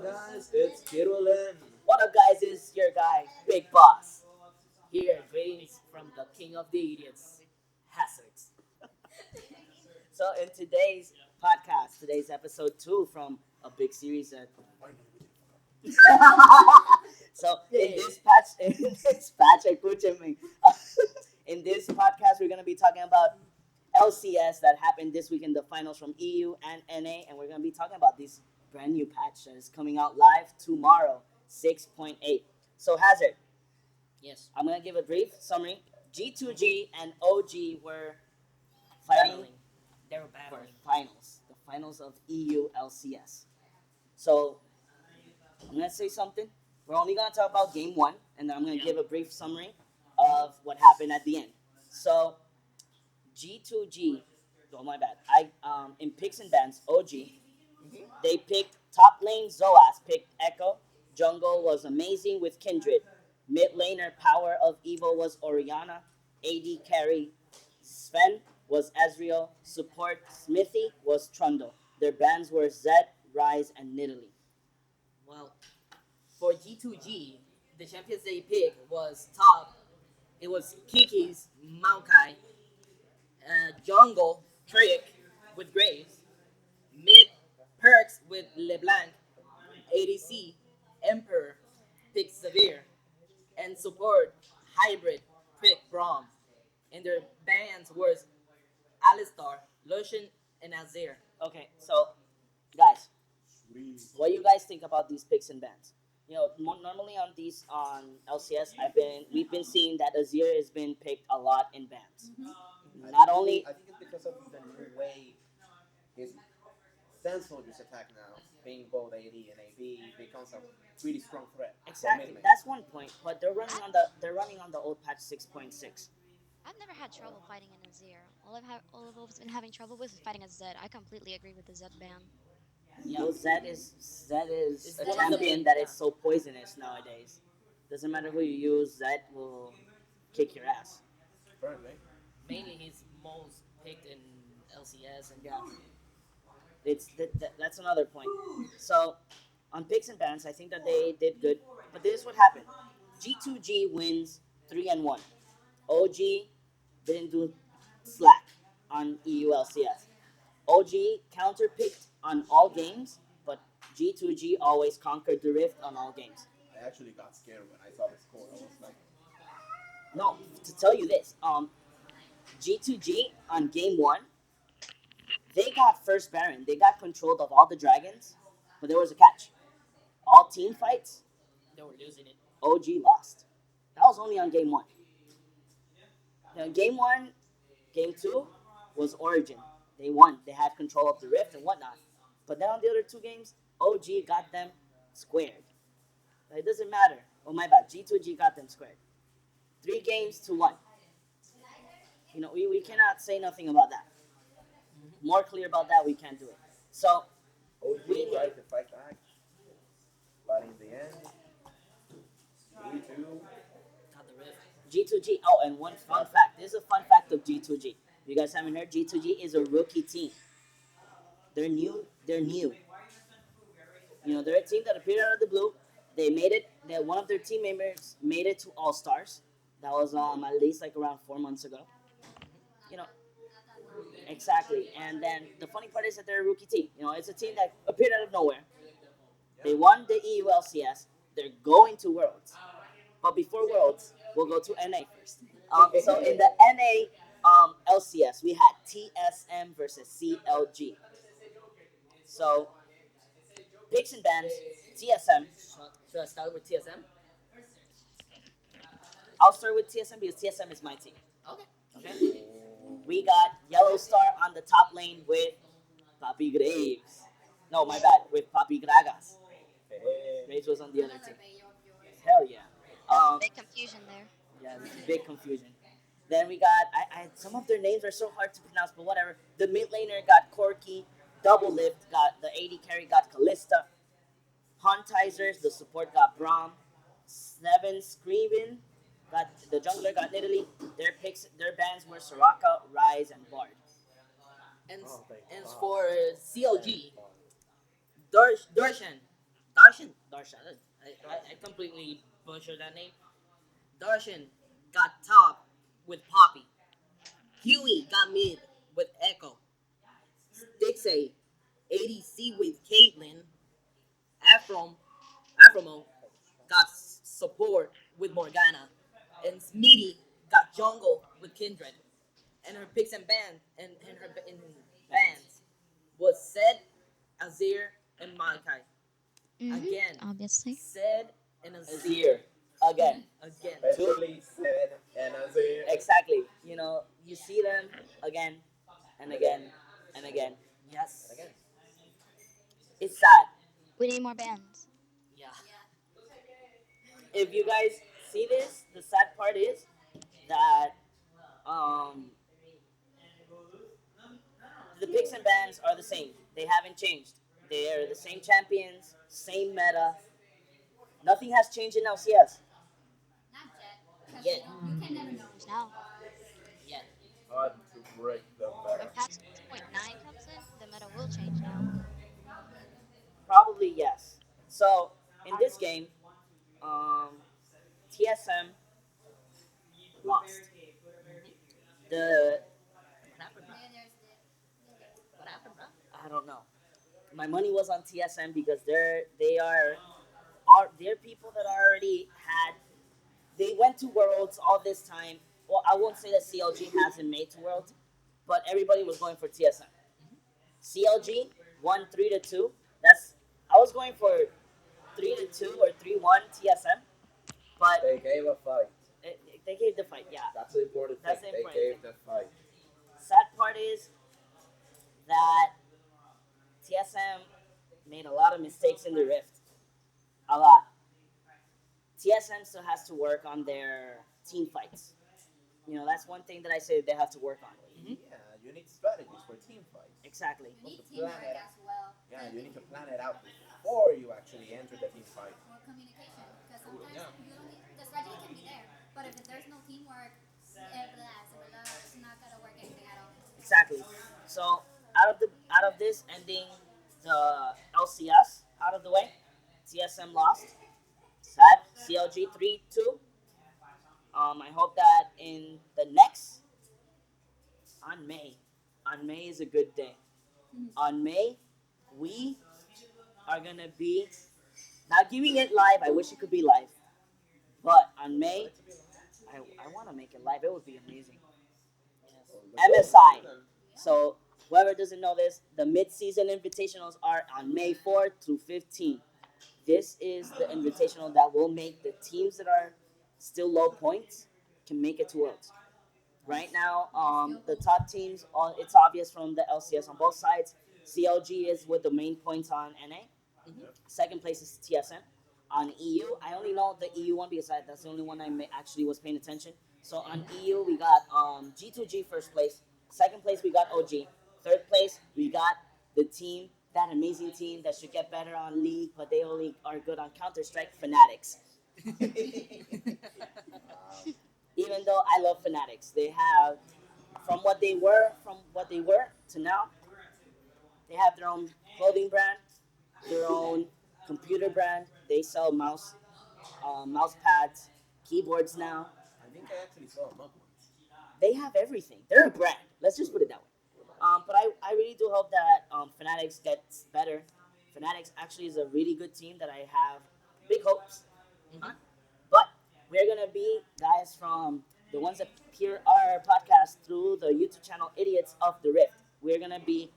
guys, it's Kirulin. What up, guys? It's your guy, Big Boss. Here, greetings from the King of the Idiots, Hazards. So, in today's podcast, today's episode 2 from a big series that. So, in this patch, in this podcast, we're gonna be talking about LCS that happened this week in the finals from EU and NA, and we're gonna be talking about this brand new patch that is coming out live tomorrow, 6.8. So, Hazard, Yes. I'm gonna give a brief summary. G2G and OG were fighting Battling. They were for battling. the finals of EU LCS. So I'm gonna say something. We're only gonna talk about game one, and then I'm gonna give a brief summary of what happened at the end. So G2G, oh my bad. In picks and bans, OG, they picked top lane Zoas, picked Echo. Jungle was amazing with Kindred. Mid laner power of Evo was Oriana. AD carry Sven was Ezreal. Support Smithy was Trundle. Their bans were Zed, Rise, and Nidalee. Well, for G2G, the champions they picked was top. It was Kiki's Maokai, Jungle Trick with Graves, Mid Perks with LeBlanc, ADC Emperor picked Severe, and support Hybrid picked Braum. And their bans was Alistar, Lucian, and Azir. Okay, so guys, what do you guys think about these picks and bans? Normally on LCS, we've been seeing that Azir has been picked a lot in bans. Not only I think it's because of the new way his Sand Soldier's attack now, being both AD and AB, becomes a pretty strong threat. for exactly mid lane. that's one point, but they're running on the old patch 6.6. I've never had trouble fighting an Azir. All I've always been having trouble with is fighting a Zed. I completely agree with the Zed ban. Yo, Zed is It's a one of the champion main- that is so poisonous nowadays. Doesn't matter who you use, Zed will kick your ass. Apparently. Mainly he's most picked in LCS and Yeah. That's another point. So on picks and bans, I think that they did good. But this is what happened. G2G wins 3-1. OG didn't do slack on EULCS. OG counterpicked on all games, but G2G always conquered the rift on all games. I actually got scared when I saw the score. I was like, No, to tell you this, G2G on game one, they got first Baron. They got control of all the dragons, but there was a catch. All team fights, they were losing it. OG lost. That was only on game one. Now, game one, game two was Origin. They won. They had control of the rift and whatnot. But then on the other two games, OG got them squared. It doesn't matter. Oh my bad. G2G got them squared. 3-1. We cannot say nothing about that. More clear about that, we can't do it. So OG tried to fight back, but in the end, G2. Got the rift. G2G. Oh, and one fun fact. This is a fun fact of G2G. You guys haven't heard? G2G is a rookie team. They're new. They're a team that appeared out of the blue. They made it. One of their team members made it to All Stars. That was at least like around 4 months ago. You know, exactly. And then the funny part is that they're a rookie team. It's a team that appeared out of nowhere. They won the EULCS. They're going to Worlds. But before Worlds, we'll go to NA first. So in the NA LCS, we had TSM versus CLG. So picks and bans, TSM. Should I start with TSM? I'll start with TSM because TSM is my team. Okay. Okay. We got Yellow Star on the top lane with Papi Graves. No, my bad, with Papi Gragas. Graves was on the other team. Hell yeah. Big confusion there. Yeah, there's a big confusion. Then we got some of their names are so hard to pronounce, but whatever. The mid laner got Corky. Double Lift got the AD carry got Callista. Huntizers, the support got Braum. Seven Screaming got the jungler got Nidalee. Their bans were Soraka, Rise, and Bard. And Oh, thank and God. for CLG, Darshan Darshan. I completely butchered that name. Darshan got top with Poppy. Huey got mid with Echo. Dixie ADC with Caitlyn. Afrom Afromo got support with Morgana. And Smitty got jungle with Kindred. And her picks and bands was Zed, Azir, and Malachi. Mm-hmm. Again, Obviously. Zed and Azir again. Again. Especially said and Azir. Exactly. You see them again and again and again. Yes. Again. It's sad. We need more bands. Yeah. If you guys see this, the sad part is that the picks and bans are the same. They haven't changed. They're the same champions, same meta. Nothing has changed in LCS. Yet. Now, Yet. Hard to break the when meta. patch 6.9 comes in, the meta will change now. Probably yes. So in this game, TSM lost. The What happened, bro? What happened, bro? I don't know. My money was on TSM because they're people that already had. They went to Worlds all this time. Well, I won't say that CLG hasn't made to Worlds, but everybody was going for TSM. CLG won 3-2. I was going for 3-2 or 3-1 TSM, but They gave a fight. they gave the fight. Yeah. That's the important thing. That's the They important gave the fight. Sad part is that TSM made a lot of mistakes in the Rift. A lot. TSM still has to work on their team fights. That's one thing that I say they have to work on. Mm-hmm. Yeah, you need strategies for team fights. Exactly. You need to teamwork plan it. as well. Yeah, you need to plan it out before you actually enter the team fight. More communication, because sometimes Yeah. you don't need, the strategy can be there, but if there's no teamwork, it's not gonna work anything at all. Exactly. So out of this ending the LCS out of the way, TSM lost. Sad. CLG 3-2. I hope that in the next on May is a good day. On May, we are gonna be not giving it live. I wish it could be live, but on May, I want to make it live. It would be amazing. MSI. So whoever doesn't know this, the mid-season invitationals are on May 4th through 15th. This is the invitational that will make the teams that are still low points can make it to Worlds. Right now, the top teams, it's obvious from the LCS on both sides. CLG is with the main points on NA. Mm-hmm. Second place is TSM. On EU, I only know the EU one because that's the only one I actually was paying attention. So on EU, we got G2G first place. Second place, we got OG. Third place, we got the team, that amazing team that should get better on League, but they only are good on Counter-Strike, Fanatics. Even though I love Fanatics, they have, from what they were to now, they have their own clothing brand, their own computer brand. They sell mouse pads, keyboards now. I think I actually saw a mug once. They have everything. They're a brand. Let's just put it that way. But I really do hope that Fanatics gets better. Fanatics actually is a really good team that I have big hopes. Mm-hmm. But we're going to be guys from the ones that hear our podcast through the YouTube channel Idiots of the Rift. We're going to be,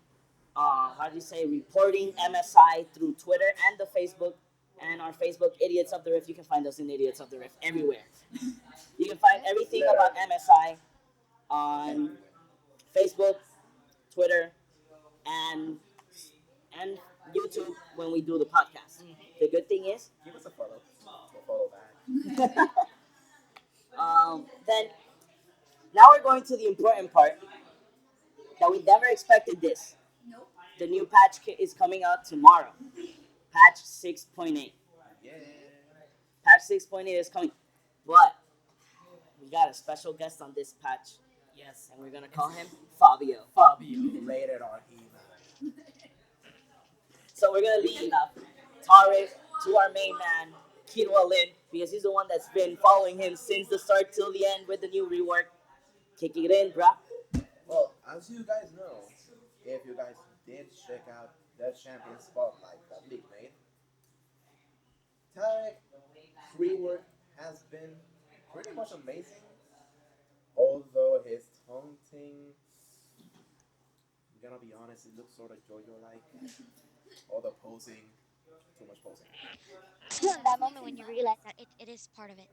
reporting MSI through Twitter and the Facebook. And our Facebook, Idiots of the Rift. You can find us in Idiots of the Rift everywhere. You can find everything about MSI on Facebook, Twitter, and YouTube when we do the podcast. The good thing is, Give us a follow. We'll follow back. then now we're going to the important part that we never expected this. Nope. The new patch is coming out tomorrow. Patch 6.8. Yeah. Patch 6.8 is coming. But we got a special guest on this patch. Yes. And we're going to call him Fabio. Rated R He-Man. So we're going to leave Tariq to our main man, Kidwa Lin, because he's the one that's been following him since the start till the end with the new rework. Kick it in, bruh. Well, as you guys know, if you guys did check out the Champion Spotlight that League made, Tarek rework has been pretty much amazing. Although his taunting, I'm gonna be honest, it looks sort of JoJo like. All the posing, too much posing. Still in that moment when you realize that it is part of it.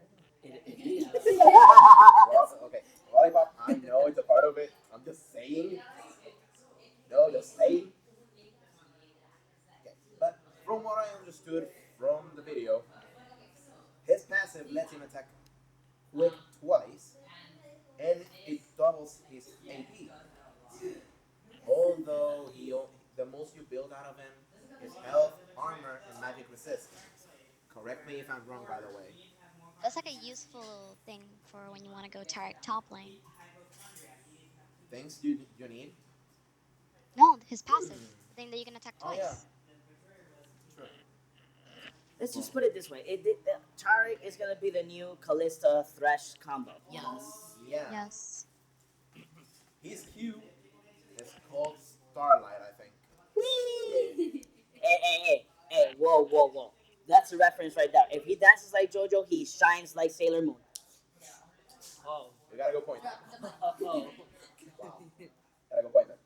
Well, okay, Lollipop, I know it's a part of it. I'm just saying. No, just saying. Okay. But from what I understood from the video, his passive lets him attack quick twice, and it doubles his AP. Although the most you build out of him is health, armor, and magic resist. Correct me if I'm wrong, by the way. That's like a useful thing for when you want to go Tarek top lane. Things you need. No, his passive, the thing that you can attack Oh twice. yeah. Sure. Let's just put it this way: Tarek is gonna be the new Callista Thresh combo. Yes. Yeah. Yes. His Q is called Starlight, I think. Hey, whoa. That's a reference right there. If he dances like JoJo, he shines like Sailor Moon. Oh. You gotta go point. Drop the mic. Oh. Wow. Gotta go point there.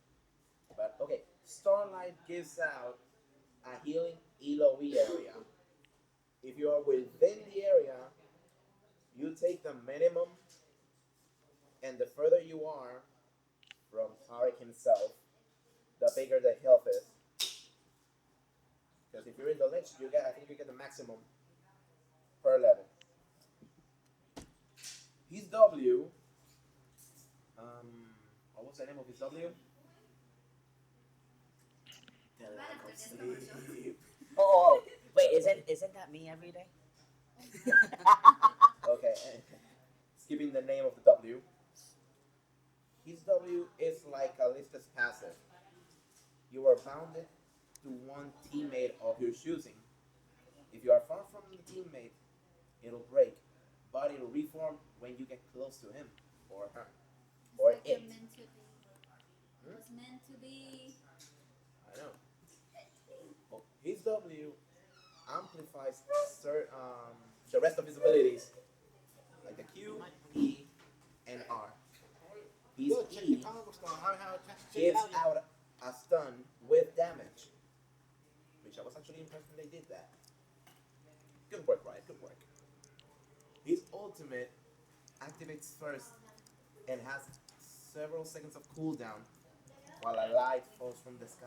But okay, Starlight gives out a healing ELOE area. If you are within the area, you take the minimum, and the further you are from Tarek himself, the bigger the health is. Because if you're in the lich, I think you get the maximum per level. His W, what was the name of his W? The lack of sleep. Oh, wait, isn't that me every day? Okay, skipping the name of the W. His W is like Alista's passive. You are bounded to one teammate of your choosing. If you are far from the teammate, it'll break, but it'll reform when you get close to him or her or It's like it. you're meant to be. It was meant to be. I know. Well, his W amplifies the rest of his abilities, like the Q, E, and R. His E gives out a stun with damage, which I was actually impressed when they did that. Good work, Riot. Good work. His ultimate activates first and has several seconds of cooldown while a light falls from the sky,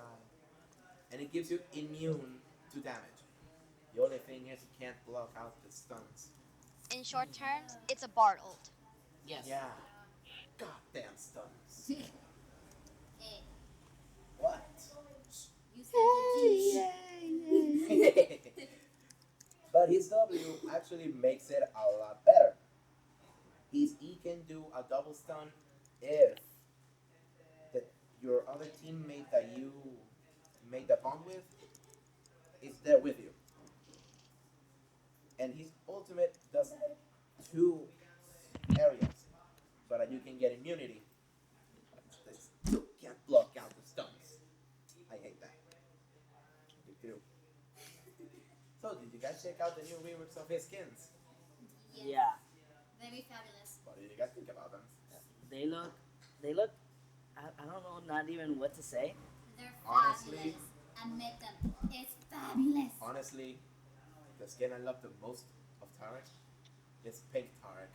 and it gives you immune to damage. The only thing is you can't block out the stuns. In short terms, it's a Bard ult. Yes. Yeah. Goddamn stuns. Eh, What? you said the G. But his W actually makes it a lot better. His E can do a double stun if your other teammate that you made the bond with is there with you. And his ultimate does two areas so that you can get immunity. They still can't block out the stuns. I hate that. Me too. So, did you guys check out the new reworks of his skins? Yes. Yeah, Very fabulous. What did you guys think about them? they look. I don't know, not even what to say. They're Honestly. fabulous. Admit them. It's fabulous. Honestly, the skin I love the most of Tarek is Pink Tarek.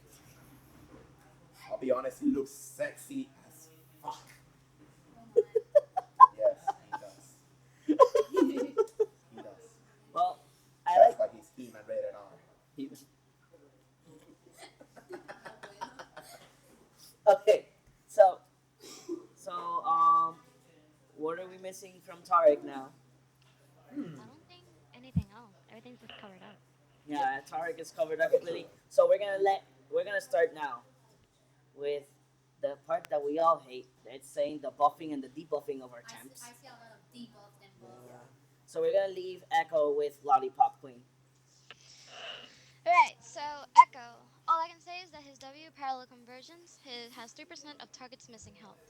I'll be honest, he looks sexy as fuck. Oh Yes, he does. He does. Well, I That's like. why he's He-Man rated R. Okay, so what are we missing from Tarek now? I don't think anything else. Everything's just covered up. Yeah, Tarek is covered up completely. So we're gonna start now with the part that we all hate. It's saying the buffing and the debuffing of our champs. I see a lot of debuff them both. So we're gonna leave Echo with Lollipopqueen. Alright, so Echo. All I can say is that his W parallel conversions has 3% of targets missing health.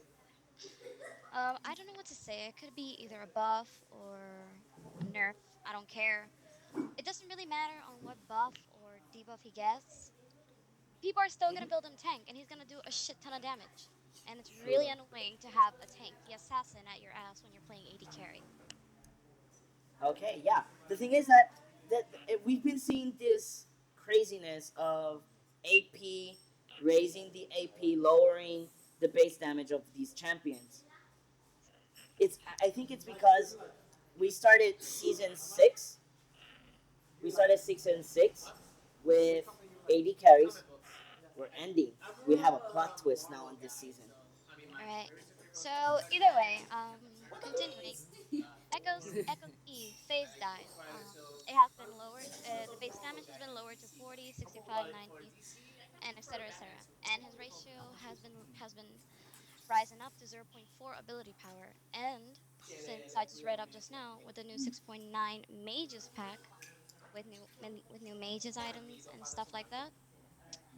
I don't know what to say. It could be either a buff or a nerf. I don't care. It doesn't really matter on what buff or debuff he gets. People are still gonna build him tank, and he's gonna do a shit ton of damage. And it's really annoying to have a tank, the assassin, at your ass when you're playing AD carry. Okay, yeah. The thing is that we've been seeing this craziness of AP raising the AP, lowering the base damage of these champions. I think it's because we started season six. We started season six with 80 carries. We're ending. We have a plot twist now in this season. Alright. So either way, continuing. Echo's E phase dive. It has been lowered. The base damage has been lowered to 40, 65, 90, and etc. etc. And his ratio has been rising up to zero point 0.4 ability power. And since I just read up just now with the new 6.9 mages pack with new mages items and stuff like that,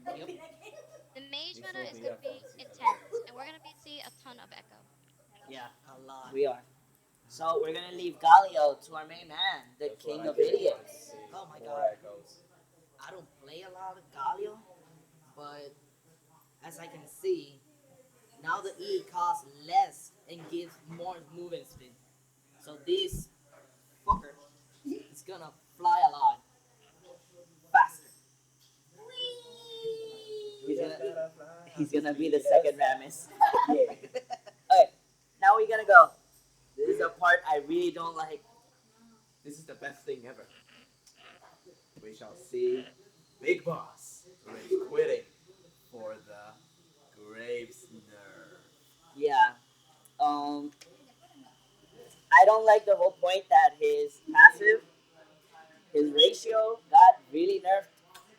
Yep. the mage This meta will is be gonna Echo be this season. intense, and we're gonna be see a ton of Echo. Yeah, A lot. we are. So we're gonna leave Galio to our main man, the That's king what I of really want to idiots. see. Oh my More God. Echoes. I don't play a lot of Galio, but as I can see, now the E costs less and gives more movement speed. So this fucker is gonna fly a lot faster. He's Just gonna gotta fly. he's gonna be the second Ramis. Yeah. Okay, now we're gonna go. This is the part I really don't like. This is the best thing ever. We shall see Big Boss rage quitting for the Graves nerve. Yeah. I don't like the whole point that his passive, his ratio got really nerfed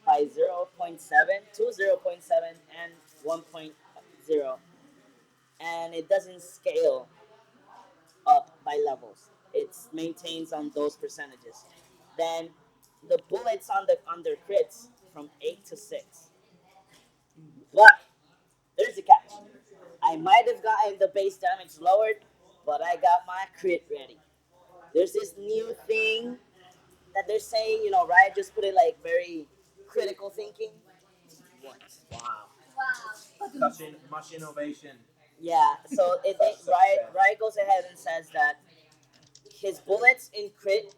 by zero point 0.7 to 0.7 and 1.0, and it doesn't scale up by levels. It maintains on those percentages. Then the bullets on the under crits from 8 to 6. But there's a catch. I might have gotten the base damage lowered, but I got my crit ready. There's this new thing that they're saying, Riot just put it like very critical thinking. What? Wow. Wow. Much innovation. Yeah, so Riot goes ahead and says that his bullets in crit